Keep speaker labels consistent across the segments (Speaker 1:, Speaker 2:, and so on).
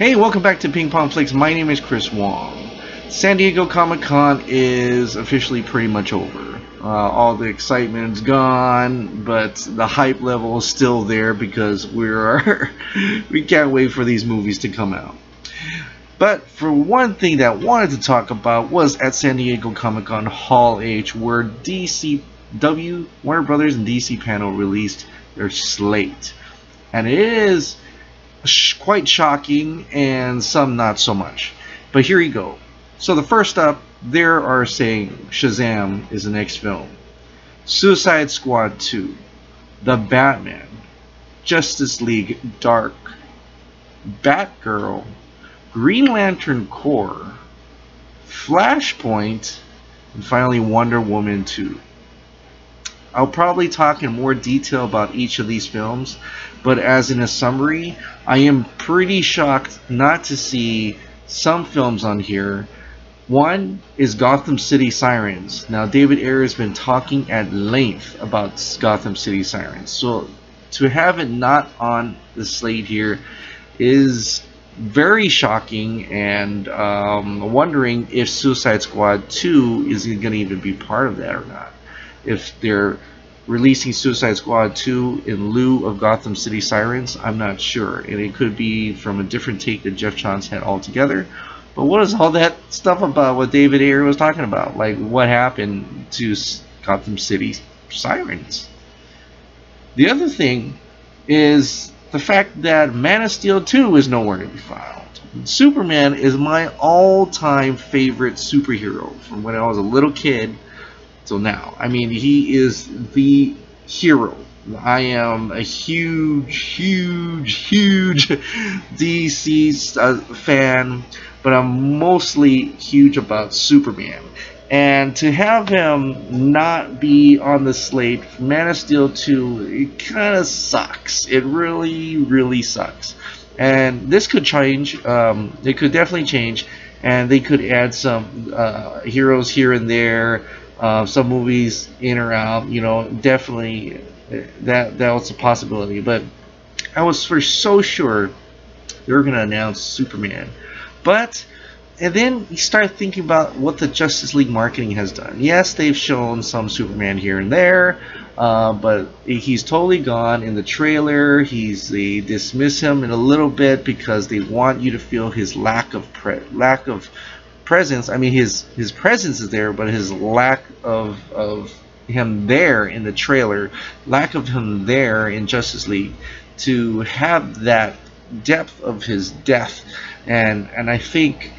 Speaker 1: Hey, welcome back to Ping Pong Flicks. My name is Chris Wong. San Diego Comic-Con is officially pretty much over. All the excitement's gone, but the hype level is still there because we can't wait for these movies to come out. But for one thing that I wanted to talk about was at San Diego Comic-Con Hall H, where Warner Brothers and DC panel released their Slate. And it is quite shocking and some not so much. But here you go. So the first up, they are saying Shazam is the next film. Suicide Squad 2, The Batman, Justice League Dark, Batgirl, Green Lantern Corp, Flashpoint, and finally Wonder Woman 2. I'll probably talk in more detail about each of these films, but as in a summary, I am pretty shocked not to see some films on here. One is Gotham City Sirens. Now, David Ayer has been talking at length about Gotham City Sirens, so to have it not on the slate here is very shocking, and wondering if Suicide Squad 2 is going to even be part of that or not. If they're releasing Suicide Squad 2 in lieu of Gotham City Sirens, I'm not sure, and it could be from a different take that Jeff Johns had altogether. But what is all that stuff about what David Ayer was talking about? Like, what happened to Gotham City Sirens? The other thing is the fact that Man of Steel 2 is nowhere to be found. Superman is my all-time favorite superhero from when I was a little kid till now. I mean, he is the hero. I am a huge DC fan, but I'm mostly huge about Superman. And to have him not be on the slate for Man of Steel 2, it kind of sucks. It really sucks. And this could change. It could definitely change, and they could add some heroes here and there. Some movies in or out, you know, definitely that was a possibility. But I was for so sure they were going to announce Superman. And then you start thinking about what the Justice League marketing has done. Yes, they've shown some Superman here and there, but he's totally gone in the trailer. They dismiss him in a little bit because they want you to feel his lack of presence. I mean, his presence is there, but his lack of him there in the trailer, lack of him there in Justice League, to have that depth of his death, and I think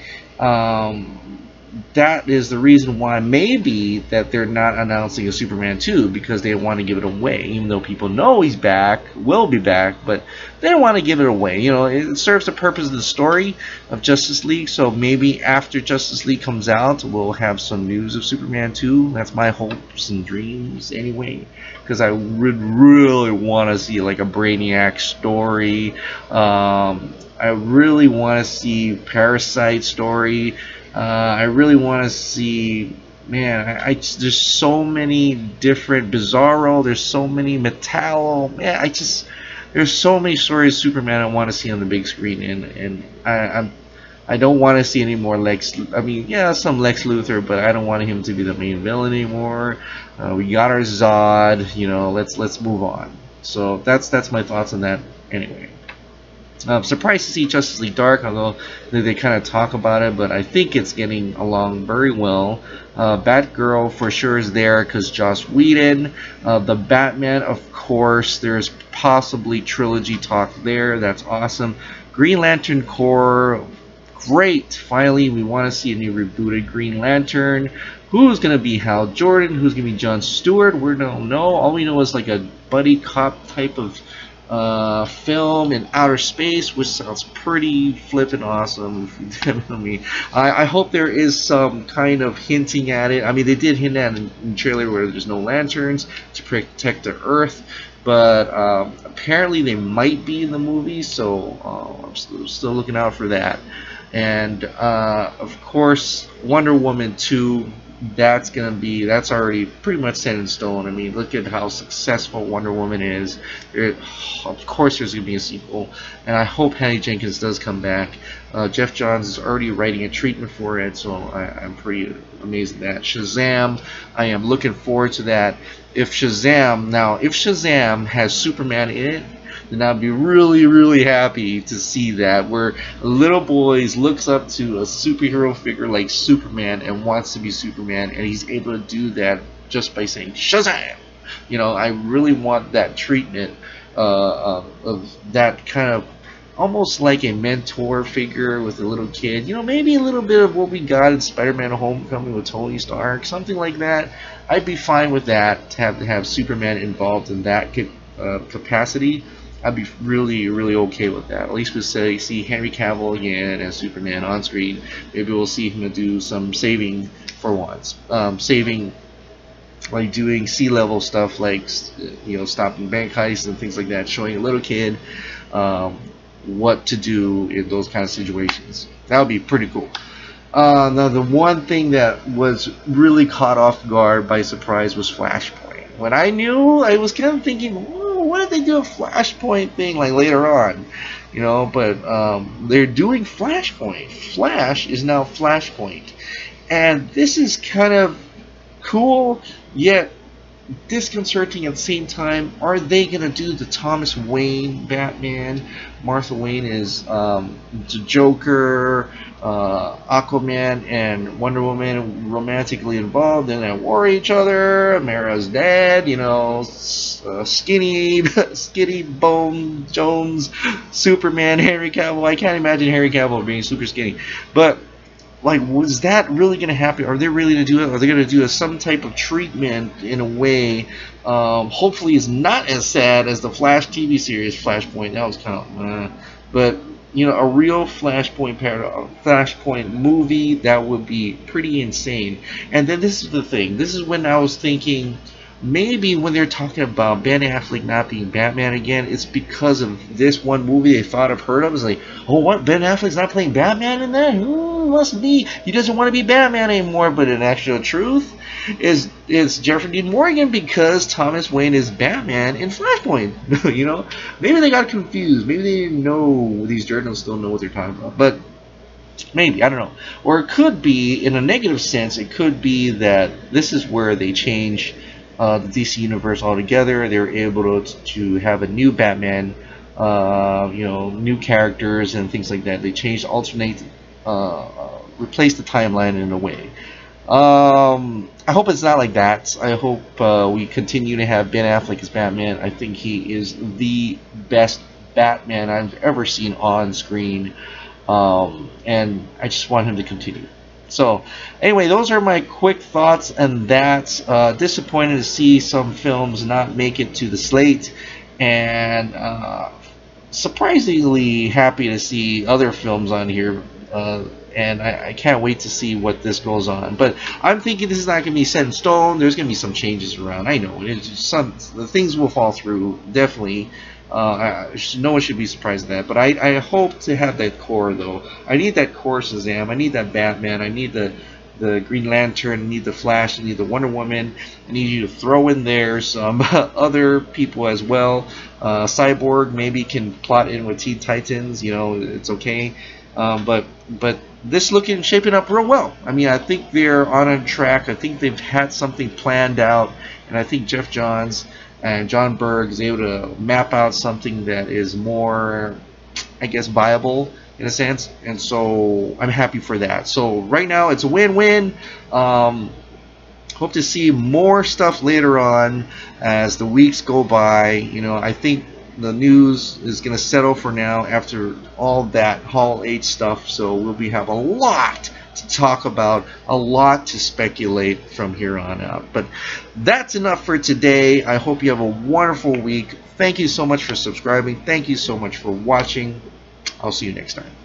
Speaker 1: that is the reason why maybe that they're not announcing a Superman 2, because they want to give it away, even though people know he's back, will be back, but they don't want to give it away. You know, it serves the purpose of the story of Justice League, so maybe after Justice League comes out, we'll have some news of Superman 2. That's my hopes and dreams anyway, because I would really want to see like a Brainiac story. I really want to see Parasite story. I really want to see, man, there's so many different Bizarro, there's so many Metallo, man, there's so many stories of Superman I want to see on the big screen, and I don't want to see any more some Lex Luthor, but I don't want him to be the main villain anymore. We got our Zod, you know, let's move on. So that's my thoughts on that anyway. Surprised to see Justice League Dark, although they kind of talk about it, but I think it's getting along very well. Batgirl for sure is there because Joss Whedon. The Batman, of course, there's possibly trilogy talk there. That's awesome. Green Lantern Corp, great. Finally, we want to see a new rebooted Green Lantern. Who's going to be Hal Jordan? Who's going to be John Stewart? We don't know. All we know is like a buddy cop type of film in outer space, which sounds pretty flippin' awesome. I hope there is some kind of hinting at it. I mean, they did hint at it in the trailer where there's no lanterns to protect the Earth, but apparently they might be in the movie, so I'm still looking out for that. And of course, Wonder Woman 2. that's already pretty much set in stone. I mean, look at how successful Wonder Woman is. Of course there's going to be a sequel, and I hope Patty Jenkins does come back. Jeff Johns is already writing a treatment for it, so I'm pretty amazed at that. Shazam, I am looking forward to that. If Shazam has Superman in it, then I'd be really, really happy to see that, where a little boy looks up to a superhero figure like Superman and wants to be Superman, and he's able to do that just by saying Shazam. You know, I really want that treatment of that kind of almost like a mentor figure with a little kid. You know, maybe a little bit of what we got in Spider-Man Homecoming with Tony Stark, something like that. I'd be fine with that, to have Superman involved in that capacity. I'd be really, really okay with that. At least we'll see Henry Cavill again as Superman on screen. Maybe we'll see him do some saving for once. Saving, like doing sea-level stuff, like, you know, stopping bank heists and things like that, showing a little kid what to do in those kind of situations. That would be pretty cool. Now, the one thing that was really caught off guard by surprise was Flashpoint. When I knew, I was kind of thinking, what if they do a Flashpoint thing like later on, you know? But they're doing Flashpoint. Flash is now Flashpoint, and this is kind of cool yet disconcerting at the same time. Are they gonna do the Thomas Wayne Batman? Martha Wayne is the Joker, Aquaman and Wonder Woman romantically involved and at war each other. Mara's dad, you know, skinny Bone Jones, Superman, Henry Cavill. I can't imagine Henry Cavill being super skinny, but like, was that really going to happen? Are they really going to do it? Are they going to do some type of treatment in a way? Hopefully, it's not as sad as the Flash TV series Flashpoint. That was kind of, but you know, a real Flashpoint movie, that would be pretty insane. And then this is the thing. This is when I was thinking, maybe when they're talking about Ben Affleck not being Batman again, it's because of this one movie they thought I've heard of. It's like, oh, what? Ben Affleck's not playing Batman in that? Must be. He doesn't want to be Batman anymore. But in actual truth, is Jeffrey Dean Morgan, because Thomas Wayne is Batman in Flashpoint. You know, maybe they got confused. Maybe they didn't know. These journalists don't know what they're talking about. But maybe, I don't know. Or it could be, in a negative sense, it could be that this is where they change the DC universe altogether. They're able to have a new Batman, you know, new characters and things like that. They changed, alternate, replace the timeline in a way. I hope it's not like that. I hope we continue to have Ben Affleck as Batman. I think he is the best Batman I've ever seen on screen, and I just want him to continue. So anyway, those are my quick thoughts, and that's disappointed to see some films not make it to the slate, and surprisingly happy to see other films on here, and I can't wait to see what this goes on. But I'm thinking this is not going to be set in stone. There's going to be some changes around. I know it's just the things will fall through, definitely. No one should be surprised at that, but I hope to have that core, though. I need that core Shazam. I need that Batman. I need the Green Lantern. I need the Flash. I need the Wonder Woman. I need you to throw in there some other people as well. Cyborg maybe can plot in with Teen Titans. You know, it's okay. But this shaping up real well. I mean, I think they're on a track. I think they've had something planned out, and I think Jeff Johns and John Berg is able to map out something that is more, I guess, viable in a sense, and so I'm happy for that. So right now it's a win-win. Hope to see more stuff later on as the weeks go by. You know, I think the news is going to settle for now after all that Hall H stuff, so we'll have a lot to talk about, a lot to speculate from here on out. But that's enough for today. I hope you have a wonderful week. Thank you so much for subscribing. Thank you so much for watching. I'll see you next time.